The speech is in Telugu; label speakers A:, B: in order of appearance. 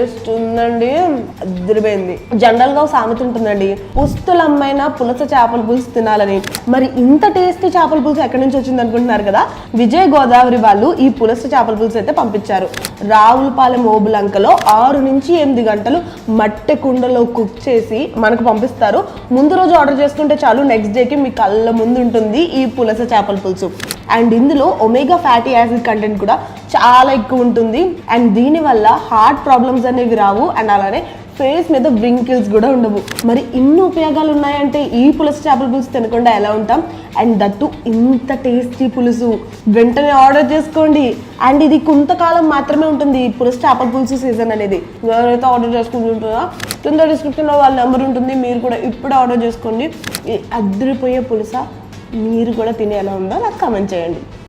A: టేస్ట్ ఉందండి, అదిరిపోయింది. జనరల్ గా సామెత ఉంటుందండి, పుస్తుల అమ్మైనా పులస చేపల పులుసు తినాలని. మరి ఇంత టేస్టీ చేపల పులుసు ఎక్కడి నుంచి వచ్చింది అనుకుంటున్నారు కదా. విజయ్ గోదావరి వాళ్ళు ఈ పులస చేపల పులుసు అయితే పంపించారు. రావులపాలెం ఓబులంకలో 6 నుంచి 8 గంటలు మట్టె కుండలో కుక్ చేసి మనకు పంపిస్తారు. ముందు రోజు ఆర్డర్ చేసుకుంటే చాలు, నెక్స్ట్ డేకి మీ కళ్ళ ముందు ఉంటుంది ఈ పులస చేపల పులుసు. అండ్ ఇందులో ఒమేగా ఫ్యాటీ యాసిడ్ కంటెంట్ కూడా చాలా ఎక్కువ ఉంటుంది. అండ్ దీనివల్ల హార్ట్ ప్రాబ్లమ్స్ అనేవి రావు. అండ్ అలానే ఫేస్ మీద వ్రింకిల్స్ కూడా ఉండవు. మరి ఇన్ని ఉపయోగాలు ఉన్నాయంటే ఈ పులస చేపల పులుసు తినకుండా ఎలా ఉంటాం? అండ్ దట్టు ఇంత టేస్టీ పులుసు. వెంటనే ఆర్డర్ చేసుకోండి. అండ్ ఇది కొంతకాలం మాత్రమే ఉంటుంది ఈ పులస చేపల పులుసు సీజన్ అనేది. ఎవరైతే ఆర్డర్ చేసుకుంటుంటారో కింద డిస్క్రిప్షన్లో వాళ్ళ నెంబర్ ఉంటుంది, మీరు కూడా ఇప్పుడే ఆర్డర్ చేసుకోండి. ఈ అదిరిపోయే పులుస మీరు కూడా తినేలా ఉందో నాకు కామెంట్ చేయండి.